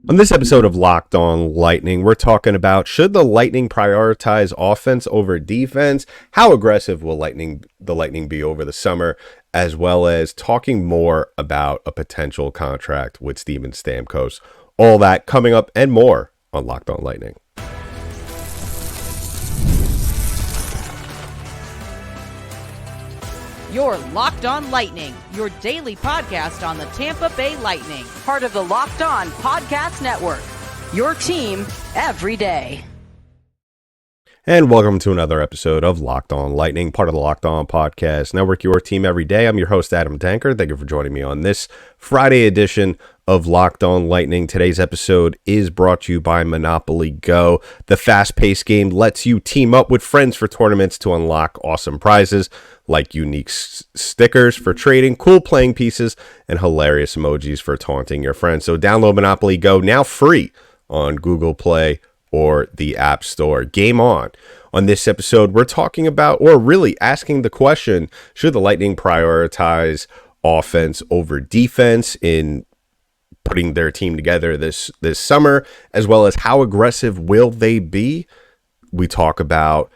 On this episode of Locked On Lightning, we're talking about, should the Lightning prioritize offense over defense? How aggressive will the Lightning be over the summer? As well as talking more about a potential contract with Steven Stamkos. All that coming up and more on Locked On Lightning. You're Locked On Lightning, your daily podcast on the Tampa Bay Lightning, part of the Locked On Podcast Network, your team every day. And welcome to another episode of Locked On Lightning, part of the Locked On Podcast Network, your team every day. I'm your host, Adam Danker. Thank you for joining me on this Friday edition of Locked On Lightning. Today's episode is brought to you by Monopoly Go. The fast-paced game lets you team up with friends for tournaments to unlock awesome prizes like unique stickers for trading, cool playing pieces, and hilarious emojis for taunting your friends. So download Monopoly Go now free on Google Play or the App Store. Game on. On this episode, we're talking about, or really asking the question, should the Lightning prioritize offense over defense in putting their team together this summer, as well as how aggressive will they be? We talk about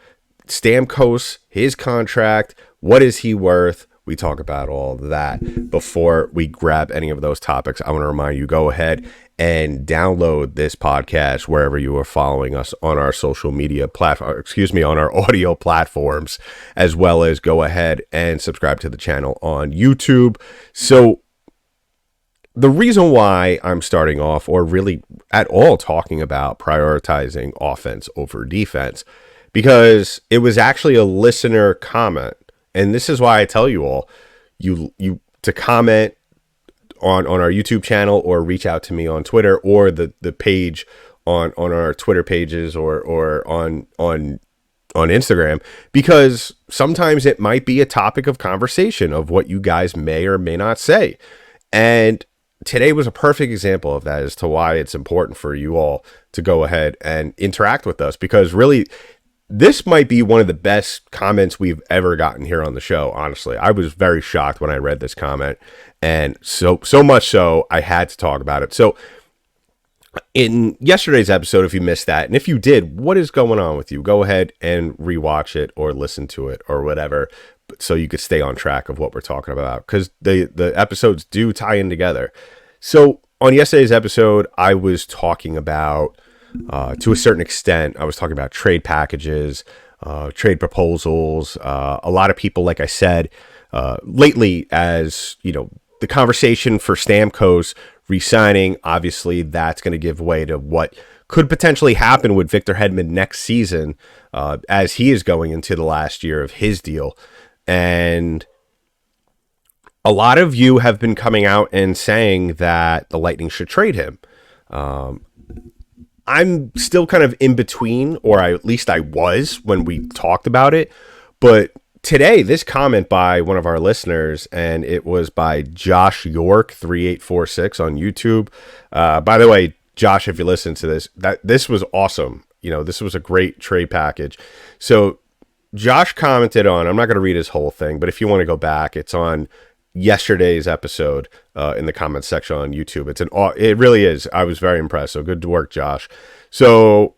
Stamkos, his contract, what is he worth? We talk about all that. Before we grab any of those topics, I want to remind you, go ahead and download this podcast wherever you are following us on our social media platform, on our audio platforms, as well as go ahead and subscribe to the channel on YouTube. So the reason why I'm starting off, or really at all talking about prioritizing offense over defense, because it was actually a listener comment. And this is why I tell you all, you to comment on our YouTube channel or reach out to me on Twitter or the page on our Twitter pages or on Instagram, because sometimes it might be a topic of conversation of what you guys may or may not say. And today was a perfect example of that as to why it's important for you all to go ahead and interact with us, because really, this might be one of the best comments we've ever gotten here on the show. Honestly, I was very shocked when I read this comment, and so much so I had to talk about it. So in yesterday's episode, if you missed that, and if you did, what is going on with you? Go ahead and rewatch it or listen to it or whatever, so you could stay on track of what we're talking about, because the episodes do tie in together. So on yesterday's episode, I was talking about, to a certain extent, I was talking about trade packages, trade proposals. A lot of people, like I said, lately, as you know, the conversation for Stamkos re-signing, obviously that's going to give way to what could potentially happen with Victor Hedman next season, as he is going into the last year of his deal. And a lot of you have been coming out and saying that the Lightning should trade him. I'm still kind of in between, or at least I was when we talked about it. But today, this comment by one of our listeners, and it was by Josh York 3846 on YouTube. By the way, Josh, if you listen to this was awesome. You know, this was a great trade package. So Josh commented on, I'm not going to read his whole thing, but if you want to go back, it's on yesterday's episode in the comments section on YouTube. It really is. I was very impressed. So good work, Josh. So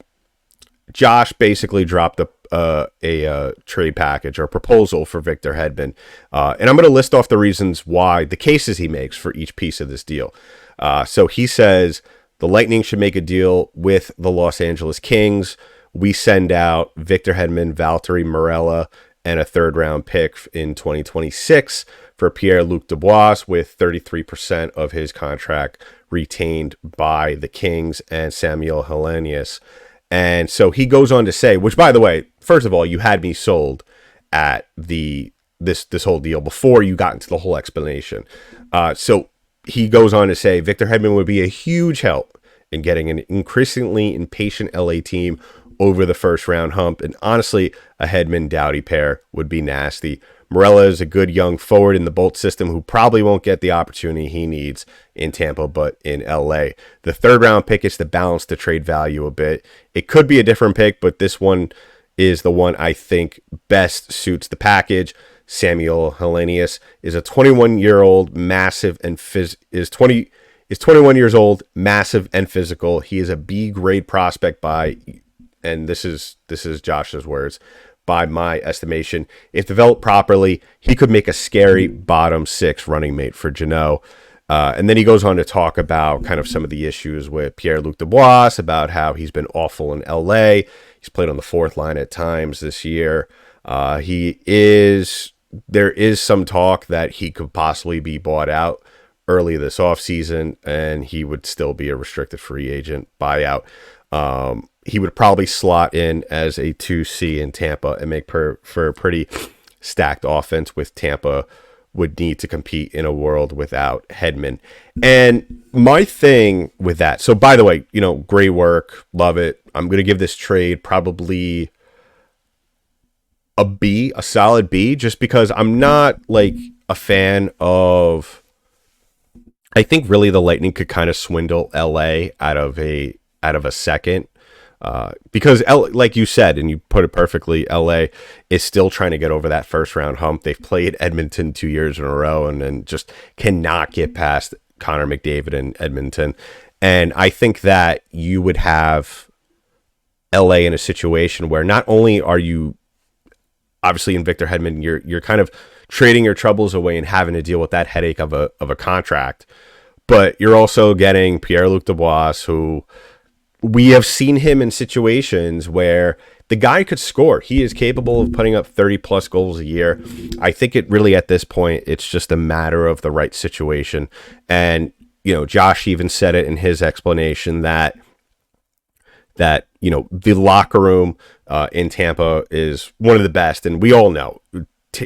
Josh basically dropped a trade package or proposal for Victor Hedman. And I'm going to list off the reasons why, the cases he makes for each piece of this deal. So he says the Lightning should make a deal with the Los Angeles Kings. We send out Victor Hedman, Valtteri Morella, and a third-round pick in 2026 for Pierre-Luc Dubois, with 33% of his contract retained by the Kings and Samuel Hellenius. And so he goes on to say, which, by the way, first of all, you had me sold at this whole deal before you got into the whole explanation. So he goes on to say, Victor Hedman would be a huge help in getting an increasingly impatient LA team over the first round hump. And honestly, a Hedman Doughty pair would be nasty. Morella is a good young forward in the Bolt system who probably won't get the opportunity he needs in Tampa, but in LA. The third round pick is to balance the trade value a bit. It could be a different pick, but this one is the one I think best suits the package. Samuel Hellenius is a 21-year-old massive and is 21 years old, massive and physical. He is a B grade prospect by, and this is Josh's words, by my estimation. If developed properly, he could make a scary bottom 6 running mate for Jeannot. And then he goes on to talk about kind of some of the issues with Pierre-Luc Dubois, about how he's been awful in LA. He's played on the 4th line at times this year. There is some talk that he could possibly be bought out early this offseason, and he would still be a restricted free agent buyout. He would probably slot in as a 2C in Tampa and make for a pretty stacked offense, with Tampa would need to compete in a world without Hedman. And my thing with that, so by the way, great work, love it. I'm going to give this trade probably a B, a solid B, just because I'm not like a fan of, I think really the Lightning could kind of swindle LA out of a second. Because like you said, and you put it perfectly, LA is still trying to get over that first round hump. They've played Edmonton 2 years in a row and just cannot get past Connor McDavid in Edmonton. And I think that you would have LA in a situation where not only are you obviously in Victor Hedman, you're kind of trading your troubles away and having to deal with that headache of a contract, but you're also getting Pierre-Luc Dubois, who we have seen him in situations where the guy could score. He is capable of putting up 30 plus goals a year. I think it really, at this point, it's just a matter of the right situation. And, Josh even said it in his explanation that the locker room in Tampa is one of the best. And we all know,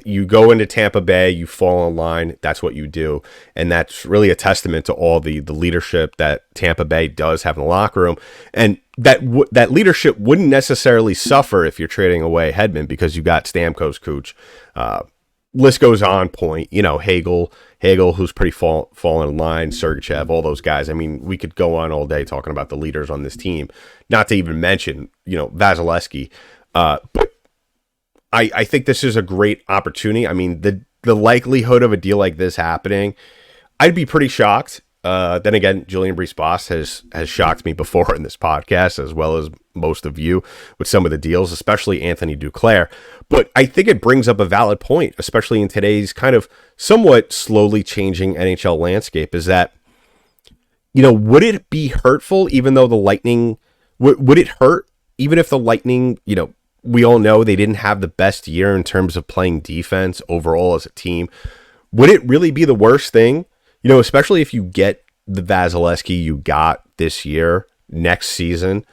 you go into Tampa Bay, you fall in line, that's what you do. And that's really a testament to all the leadership that Tampa Bay does have in the locker room. And that leadership wouldn't necessarily suffer if you're trading away Hedman, because you got Stamkos, Cooch, list goes on, point, Hagel, who's pretty fallen in line, Sergachev, all those guys. I mean, we could go on all day talking about the leaders on this team, not to even mention, Vasilevsky. But I think this is a great opportunity. I mean, the likelihood of a deal like this happening, I'd be pretty shocked. Then again, Julien Brisebois has shocked me before in this podcast, as well as most of you, with some of the deals, especially Anthony Duclair. But I think it brings up a valid point, especially in today's kind of somewhat slowly changing NHL landscape, is that, would it be hurtful, even though the Lightning, would it hurt, even if the Lightning, we all know they didn't have the best year in terms of playing defense overall as a team. Would it really be the worst thing? Especially if you get the Vasilevsky you got this year, next season,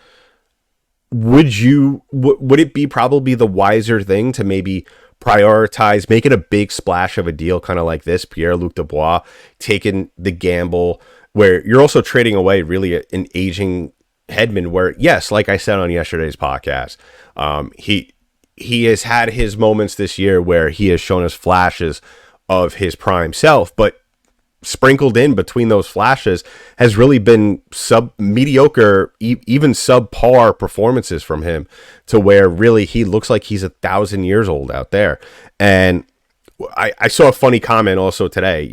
would it be probably the wiser thing to maybe prioritize making a big splash of a deal, kind of like this, Pierre-Luc Dubois, taking the gamble, where you're also trading away really an aging Hedman, where, yes, like I said on yesterday's podcast, he has had his moments this year where he has shown us flashes of his prime self, but sprinkled in between those flashes has really been mediocre, even subpar performances from him, to where really he looks like he's 1,000 years old out there. And I saw a funny comment also today,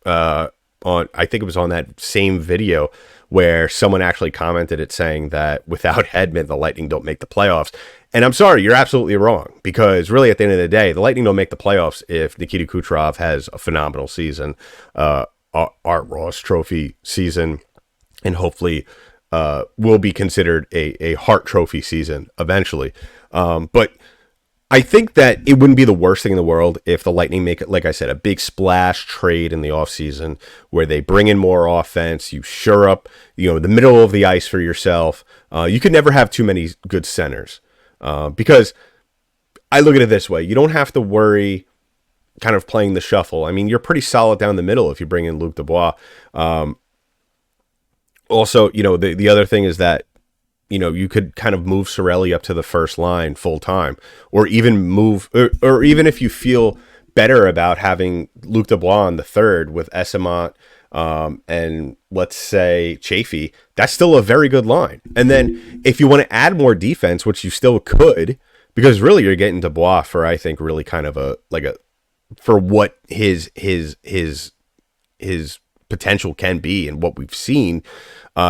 on, I think it was on that same video, where someone actually commented it, saying that without Hedman, the Lightning don't make the playoffs. And I'm sorry, you're absolutely wrong, because really at the end of the day, the Lightning don't make the playoffs if Nikita Kucherov has a phenomenal season, Art Ross Trophy season, and hopefully will be considered a Hart Trophy season eventually. But I think that it wouldn't be the worst thing in the world if the Lightning make it, like I said, a big splash trade in the offseason where they bring in more offense, you shore up, the middle of the ice for yourself. You could never have too many good centers, because I look at it this way. You don't have to worry kind of playing the shuffle. I mean, you're pretty solid down the middle if you bring in Luc Dubois. Also, the other thing is that, you could kind of move Cirelli up to the first line full time, or even move, or even if you feel better about having Luc Dubois on the third with Esamont, and let's say Chaffee, that's still a very good line. And then if you want to add more defense, which you still could, because really you're getting Dubois for, I think, really kind of for what his potential can be and what we've seen,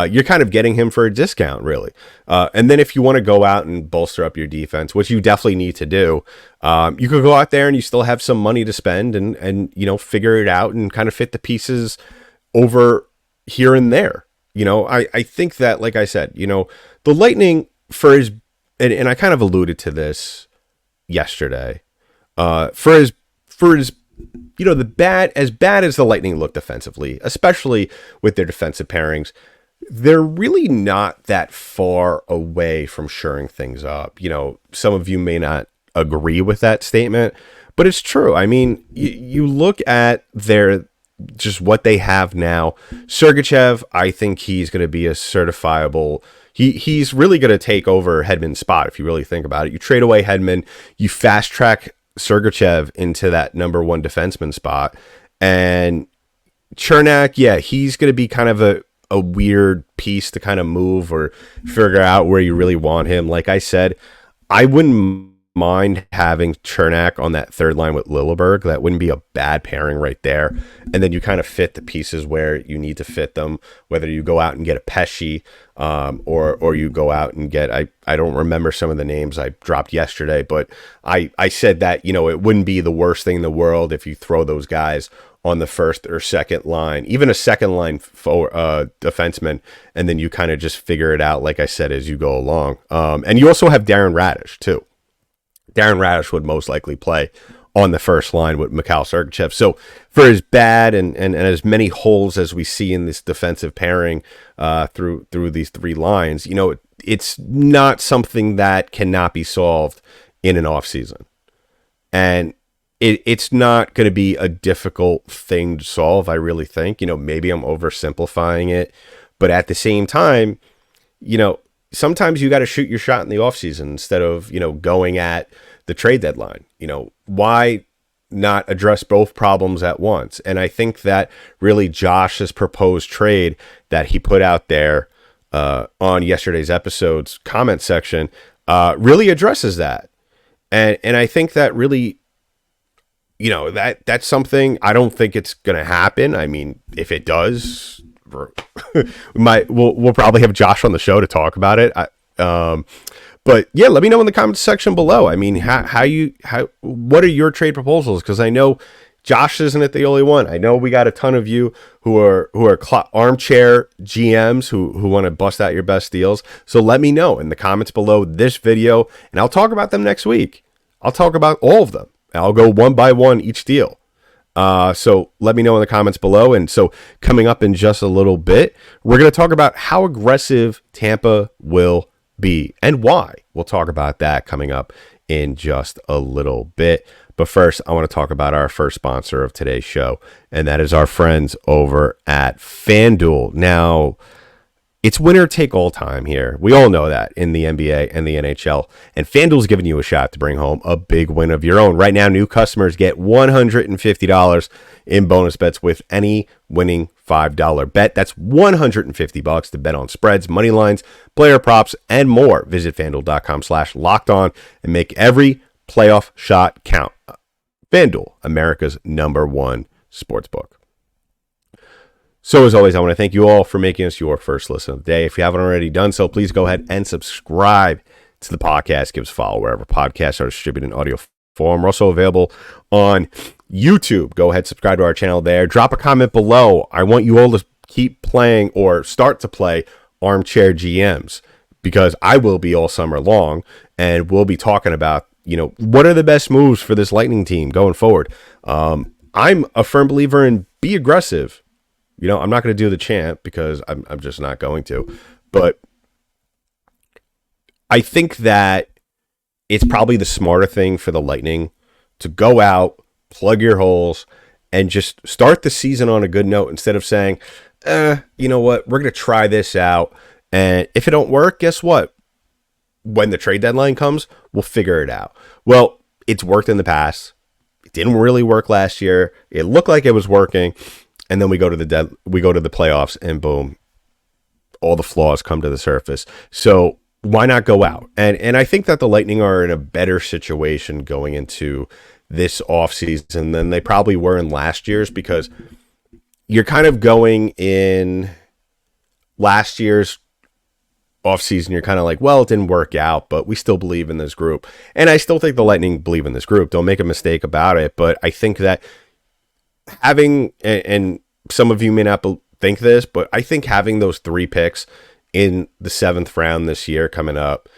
you're kind of getting him for a discount, really. And then if you want to go out and bolster up your defense, which you definitely need to do, you could go out there and you still have some money to spend and figure it out and kind of fit the pieces over here and there. I think that, like I said, the Lightning for his, and I kind of alluded to this yesterday, for his, as bad as the Lightning look defensively, especially with their defensive pairings, they're really not that far away from shoring things up. Some of you may not agree with that statement, but it's true. I mean, you look at just what they have now. Sergachev, I think he's going to be a certifiable. He's really going to take over Hedman's spot if you really think about it. You trade away Hedman, you fast track Sergachev into that number one defenseman spot, and Cernak, he's going to be kind of a weird piece to kind of move or figure out where you really want him. Like I said, I wouldn't mind having Cernak on that third line with Lilleberg. That wouldn't be a bad pairing right there. And then you kind of fit the pieces where you need to fit them, whether you go out and get a Pesci, or you go out and get, I don't remember some of the names I dropped yesterday, but I said that, it wouldn't be the worst thing in the world if you throw those guys on the first or second line, even a second line defenseman, and then you kind of just figure it out, like I said, as you go along. And you also have Darren Radish, too. Darren Radish would most likely play on the first line with Mikhail Sergachev. So for as bad and as many holes as we see in this defensive pairing through these three lines, it's not something that cannot be solved in an offseason. And it's not going to be a difficult thing to solve, I really think. Maybe I'm oversimplifying it, but at the same time, sometimes you got to shoot your shot in the offseason instead of, going at the trade deadline. Why not address both problems at once? And I think that really Josh's proposed trade that he put out there on yesterday's episode's comment section really addresses that. And I think that really, that's something. I don't think it's going to happen. I mean, if it does, we'll probably have Josh on the show to talk about it. But yeah, let me know in the comments section below. I mean, what are your trade proposals? Because I know Josh isn't the only one. I know we got a ton of you who are armchair GMs who want to bust out your best deals. So let me know in the comments below this video, and I'll talk about them next week. I'll talk about all of them. I'll go one by one each deal. So let me know in the comments below. And so coming up in just a little bit, we're going to talk about how aggressive Tampa will be and why. We'll talk about that coming up in just a little bit. But first, I want to talk about our first sponsor of today's show, and that is our friends over at FanDuel. Now, it's winner take all time here. We all know that in the NBA and the NHL. And FanDuel's giving you a shot to bring home a big win of your own. Right now, new customers get $150 in bonus bets with any winning $5 bet. That's $150 to bet on spreads, money lines, player props, and more. Visit FanDuel.com/lockedon and make every playoff shot count. FanDuel, America's #1 sportsbook. So as always, I want to thank you all for making us your first listen of the day. If you haven't already done so, please go ahead and subscribe to the podcast. Give us a follow wherever podcasts are distributed in audio form. We're also available on YouTube. Go ahead, subscribe to our channel there. Drop a comment below. I want you all to keep playing or start to play Armchair GMs, because I will be all summer long, and we'll be talking about, what are the best moves for this Lightning team going forward. I'm a firm believer in be aggressive. I'm not going to do the chant because I'm just not going to. But I think that it's probably the smarter thing for the Lightning to go out, plug your holes, and just start the season on a good note instead of saying, you know what, we're going to try this out. And if it don't work, guess what? When the trade deadline comes, we'll figure it out. Well, it's worked in the past. It didn't really work last year. It looked like it was working. And then we go to the playoffs, and boom, all the flaws come to the surface. So why not go out? And I think that the Lightning are in a better situation going into this offseason than they probably were in last year's, because, you're kind of going in last year's offseason. You're kind of like, well, it didn't work out, but we still believe in this group. And I still think the Lightning believe in this group. Don't make a mistake about it. But I think that having, and some of you may not think this, but I think having those 3 picks in the 7th round this year coming up,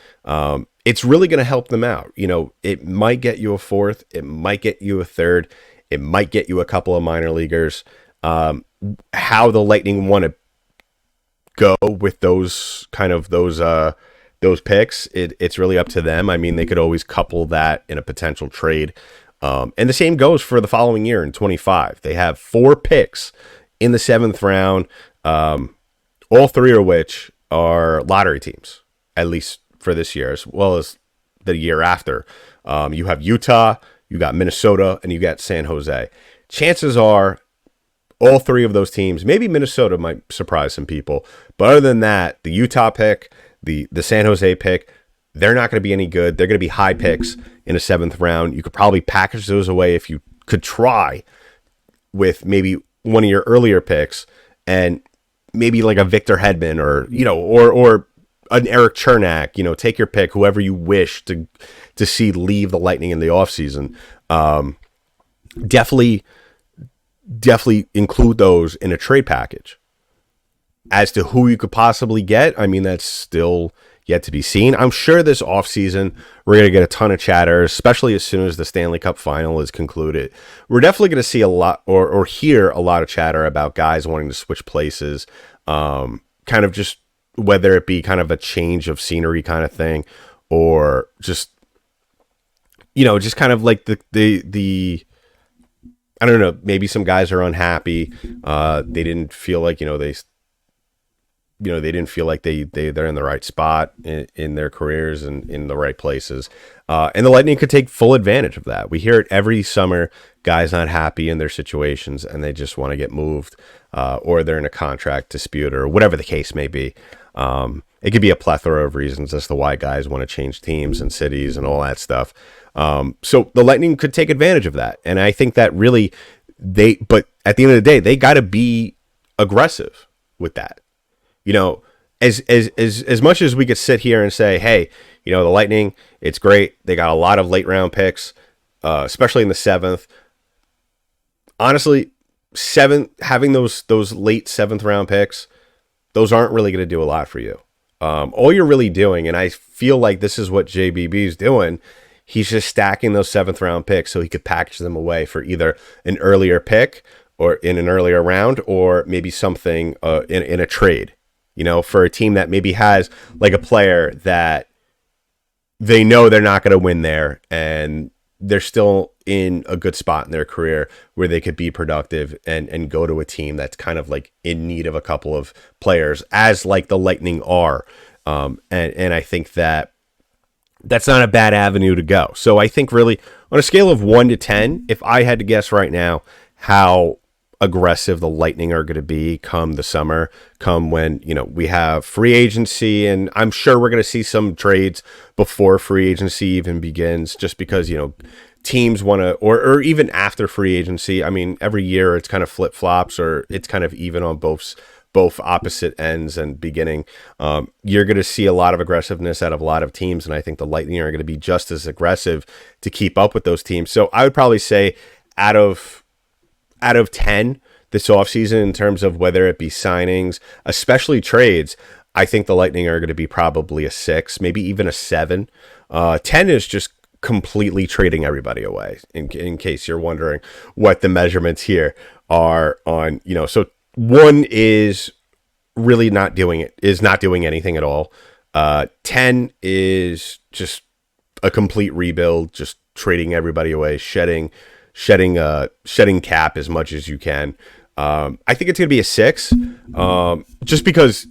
it's really going to help them out. You know, it might get you a 4th, it might get you a 3rd, it might get you a couple of minor leaguers. How the Lightning want to go with those picks, it's really up to them. I mean, they could always couple that in a potential trade. And the same goes for the following year in 25. They have 4 picks in the 7th round, all 3 of which are lottery teams, at least for this year, as well as the year after. You have Utah, you got Minnesota, and you got San Jose. Chances are all 3 of those teams, maybe Minnesota might surprise some people, but other than that, the Utah pick, the San Jose pick, they're not going to be any good. They're going to be high picks in a 7th round. You could probably package those away if you could try with maybe one of your earlier picks and maybe like a Victor Hedman or an Eric Chernak, take your pick, whoever you wish to see leave the Lightning in the offseason. Definitely include those in a trade package. As to who you could possibly get, I mean, that's still yet to be seen. I'm sure this offseason we're going to get a ton of chatter, especially as soon as the Stanley Cup final is concluded. We're definitely going to see a lot or hear a lot of chatter about guys wanting to switch places, kind of just whether it be kind of a change of scenery kind of thing, or just kind of like the I don't know, maybe some guys are unhappy. They didn't feel like, they didn't feel like they're in the right spot in their careers and in the right places. And the Lightning could take full advantage of that. We hear it every summer, guys not happy in their situations and they just want to get moved, or they're in a contract dispute or whatever the case may be. It could be a plethora of reasons as to why guys want to change teams and cities and all that stuff. So the Lightning could take advantage of that. And I think that really but at the end of the day, they got to be aggressive with that. As much as we could sit here and say, hey, the Lightning, it's great. They got a lot of late round picks, especially in the 7th. Honestly, having those late 7th round picks, those aren't really going to do a lot for you. All you're really doing, and I feel like this is what JBB is doing, he's just stacking those 7th round picks so he could package them away for either an earlier pick or in an earlier round, or maybe something in a trade, for a team that maybe has like a player that they know they're not going to win there and they're still in a good spot in their career where they could be productive and go to a team that's kind of like in need of a couple of players, as like the Lightning are. And I think that's not a bad avenue to go. So I think really on a scale of 1 to 10, if I had to guess right now how aggressive the Lightning are going to be come the summer, come when, we have free agency, and I'm sure we're going to see some trades before free agency even begins, just because, teams want to, or even after free agency. I mean, every year it's kind of flip-flops, or it's kind of even on both opposite ends and beginning. You're going to see a lot of aggressiveness out of a lot of teams, and I think the Lightning are going to be just as aggressive to keep up with those teams. So I would probably say out of 10 this offseason, in terms of whether it be signings, especially trades, I think the Lightning are going to be probably a 6, maybe even a 7. 10 is just completely trading everybody away, in case you're wondering what the measurements here are on, so 1 is really not doing anything at all. 10 is just a complete rebuild, just trading everybody away, shedding cap as much as you can. I think it's going to be a 6, just because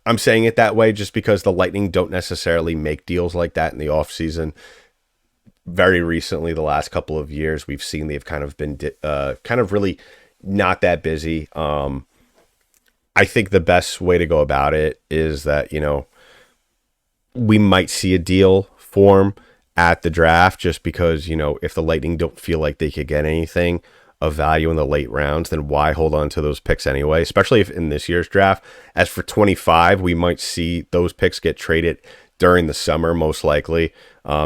I'm saying it that way, just because the Lightning don't necessarily make deals like that in the offseason. Very recently, the last couple of years, we've seen they've kind of been kind of really not that busy. I think the best way to go about it is that, we might see a deal form at the draft, just because, if the Lightning don't feel like they could get anything of value in the late rounds, then why hold on to those picks anyway, especially if in this year's draft. As for 25, we might see those picks get traded during the summer, most likely.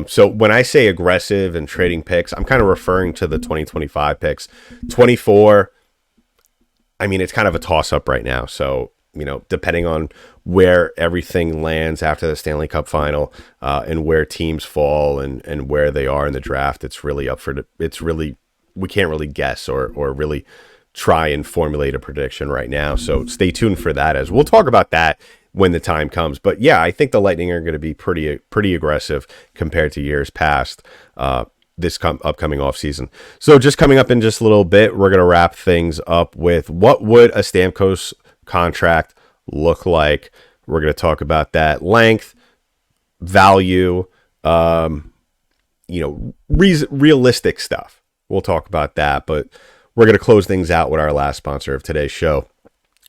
So when I say aggressive and trading picks, I'm kind of referring to the 2025 picks. 24, I mean, it's kind of a toss-up right now. So, depending on where everything lands after the Stanley Cup final and where teams fall and where they are in the draft, it's really we can't really guess or really try and formulate a prediction right now. So stay tuned for that, as we'll talk about that when the time comes. But yeah, I think the Lightning are going to be pretty aggressive compared to years past this upcoming offseason. So just coming up in just a little bit, we're going to wrap things up with what would a Stamkos contract look like. We're going to talk about that length, value, realistic stuff. We'll talk about that, but we're going to close things out with our last sponsor of today's show,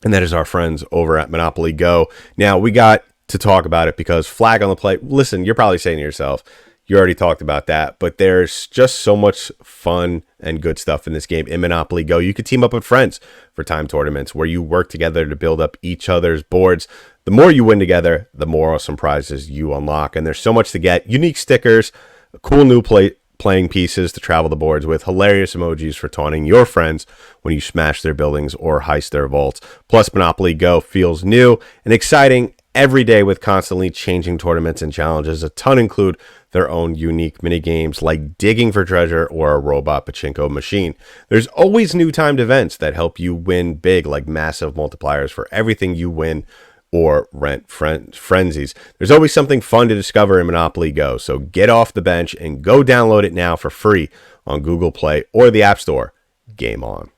and that is our friends over at Monopoly Go. Now, we got to talk about it because flag on the play. Listen, you're probably saying to yourself, you already talked about that, but there's just so much fun and good stuff in this game. In Monopoly Go, you could team up with friends for time tournaments where you work together to build up each other's boards. The more you win together, the more awesome prizes you unlock, and there's so much to get. Unique stickers, cool new playing pieces to travel the boards with, hilarious emojis for taunting your friends when you smash their buildings or heist their vaults. Plus, Monopoly Go feels new and exciting every day with constantly changing tournaments and challenges. A ton include their own unique mini games like digging for treasure or a robot pachinko machine. There's always new timed events that help you win big, like massive multipliers for everything you win or rent frenzies. There's always something fun to discover in Monopoly Go, so get off the bench and go download it now for free on Google Play or the App Store. Game on.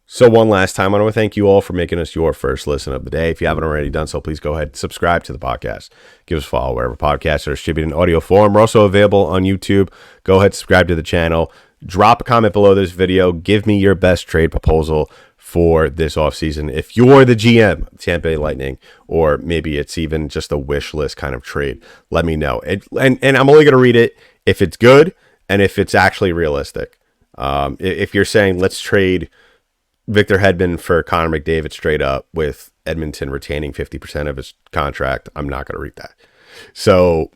So one last time, I want to thank you all for making us your first listen of the day. If you haven't already done so, please go ahead and subscribe to the podcast. Give us a follow wherever podcasts are distributed in audio form. We're also available on YouTube. Go ahead, subscribe to the channel. Drop a comment below this video. Give me your best trade proposal for this offseason. If you're the GM of Tampa Bay Lightning, or maybe it's even just a wish list kind of trade, let me know. And I'm only going to read it if it's good and if it's actually realistic. If you're saying let's trade Victor Hedman for Connor McDavid straight up with Edmonton retaining 50% of his contract, I'm not going to read that. So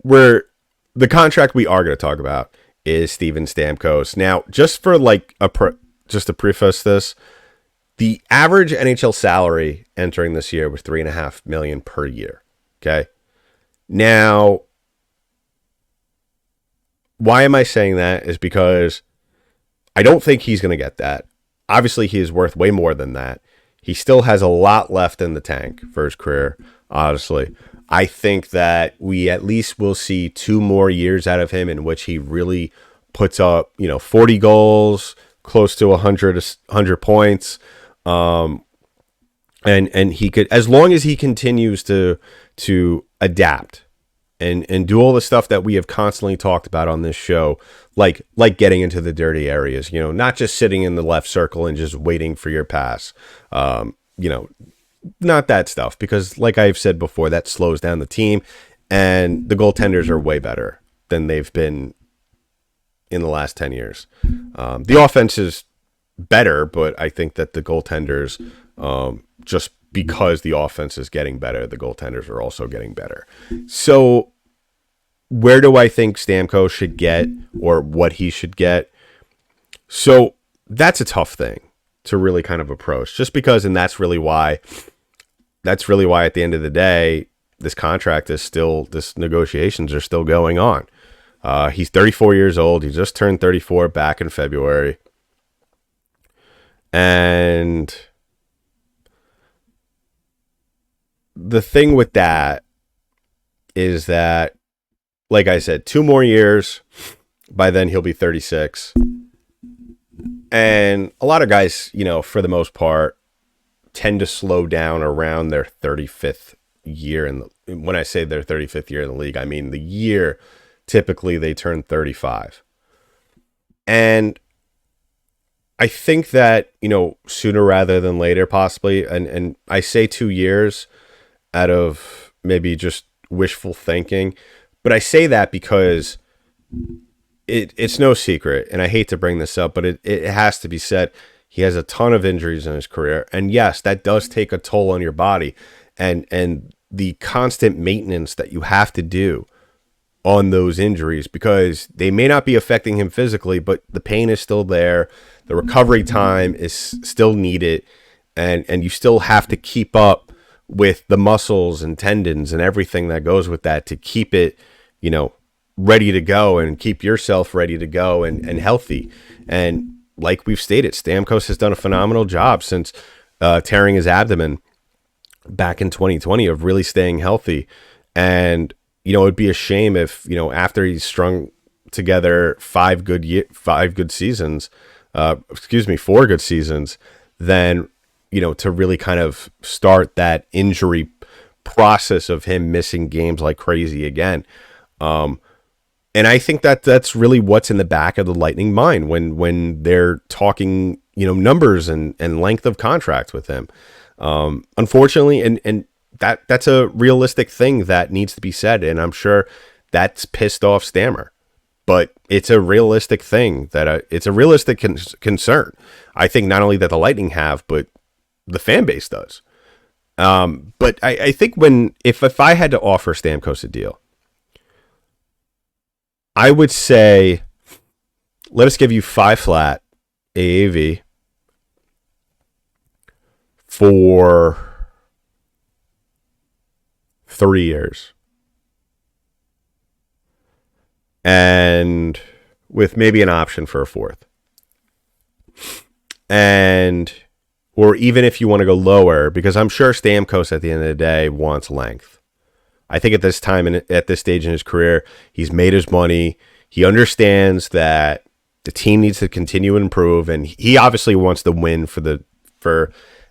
the contract we are going to talk about is Steven Stamkos. Now, just for just to preface this, the average NHL salary entering this year was $3.5 million per year. Okay. Now, why am I saying that? Is because I don't think he's going to get that. Obviously, he is worth way more than that. He still has a lot left in the tank for his career, honestly. I think that we at least will see 2 more years out of him in which he really puts up, 40 goals, close to 100 points. And he could, as long as he continues to adapt and do all the stuff that we have constantly talked about on this show, like getting into the dirty areas, not just sitting in the left circle and just waiting for your pass, not that stuff, because like I've said before, that slows down the team, and the goaltenders are way better than they've been in the last 10 years. The offense is better, but I think that the goaltenders, just because the offense is getting better, the goaltenders are also getting better. So where do I think Stamkos should get, or what he should get? So that's a tough thing to really kind of approach, just because, and that's really why at the end of the day, this contract is still, this negotiations are still going on. He's 34 years old. He just turned 34 back in February. And the thing with that is that, like I said, 2 more years. By then he'll be 36. And a lot of guys, for the most part, tend to slow down around their 35th year. And when I say their 35th year in the league, I mean the year typically they turn 35. And I think that, sooner rather than later, possibly, and I say 2 years out of maybe just wishful thinking, but I say that because it's no secret, and I hate to bring this up, but it has to be said. He has a ton of injuries in his career, and yes, that does take a toll on your body, and the constant maintenance that you have to do on those injuries, because they may not be affecting him physically, but the pain is still there. The recovery time is still needed, and you still have to keep up with the muscles and tendons and everything that goes with that to keep it, ready to go and keep yourself ready to go and healthy. And like we've stated, Stamkos has done a phenomenal job since tearing his abdomen back in 2020 of really staying healthy. And, it'd be a shame if, after he's strung together 4 good seasons, then, to really kind of start that injury process of him missing games like crazy again. And I think that's really what's in the back of the Lightning mind when they're talking, numbers and length of contract with him. Unfortunately, and that's a realistic thing that needs to be said, and I'm sure that's pissed off Stammer. But it's a realistic thing it's a realistic concern. I think not only that the Lightning have, but the fan base does. But I think if I had to offer Stamkos a deal, I would say, let us give you 5 flat AAV for 3 years. And with maybe an option for a 4th. Or even if you want to go lower, because I'm sure Stamkos at the end of the day wants length. I think at this time and at this stage in his career, he's made his money. He understands that the team needs to continue to improve, and he obviously wants to win for the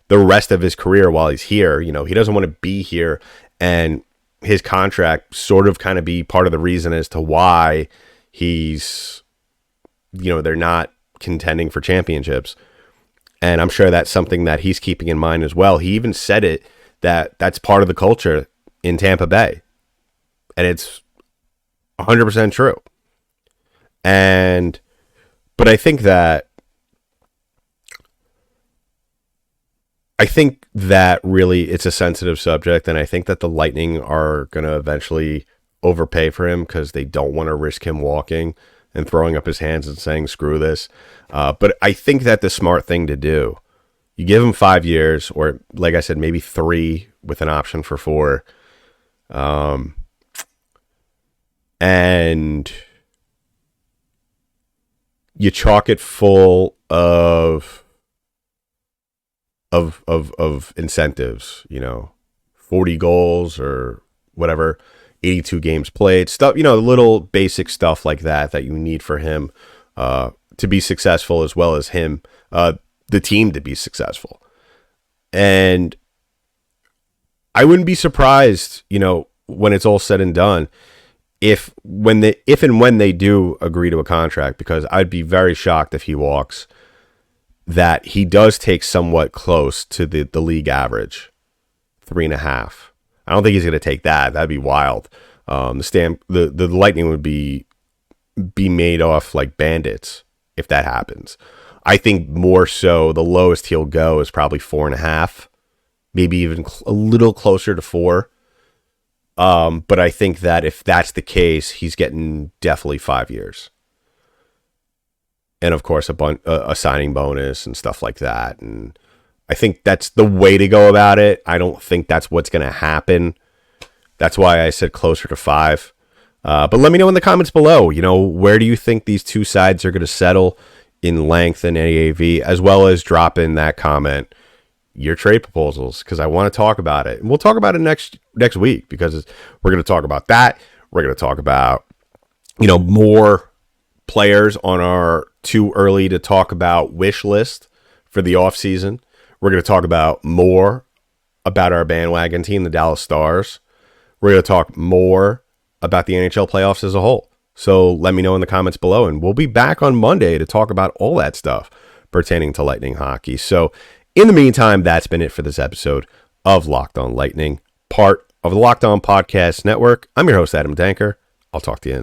rest of his career while he's here. He doesn't want to be here and his contract sort of kind of be part of the reason as to why he's, they're not contending for championships. And I'm sure that's something that he's keeping in mind as well. He even said it, that's part of the culture in Tampa Bay. And it's 100% true. But I think that really it's a sensitive subject, and I think that the Lightning are going to eventually overpay for him because they don't want to risk him walking and throwing up his hands and saying, screw this. But I think that the smart thing to do, you give him 5 years, or like I said, maybe 3 with an option for 4. And you chalk it full of incentives, 40 goals or whatever, 82 games played, stuff, little basic stuff like that you need for him to be successful, as well as him, the team to be successful. And I wouldn't be surprised, when it's all said and done, if and when they do agree to a contract, because I'd be very shocked if he walks, that he does take somewhat close to the league average, 3.5. I don't think he's going to take that. That'd be wild. The Lightning would be made off like bandits if that happens. I think more so the lowest he'll go is probably 4.5, maybe even a little closer to 4. But I think that if that's the case, he's getting definitely 5 years. And of course, a signing bonus and stuff like that. And I think that's the way to go about it. I don't think that's what's going to happen. That's why I said closer to 5. But let me know in the comments below, where do you think these two sides are going to settle in length and AAV, as well as drop in that comment your trade proposals, because I want to talk about it. And we'll talk about it next week, because we're going to talk about that. We're going to talk about, more players on our too early to talk about wish list for the offseason. We're going to talk about more about our bandwagon team, the Dallas Stars. We're going to talk more about the NHL playoffs as a whole. So let me know in the comments below, and we'll be back on Monday to talk about all that stuff pertaining to Lightning hockey. So in the meantime, that's been it for this episode of Locked On Lightning, part of the Locked On Podcast Network. I'm your host, Adam Danker. I'll talk to you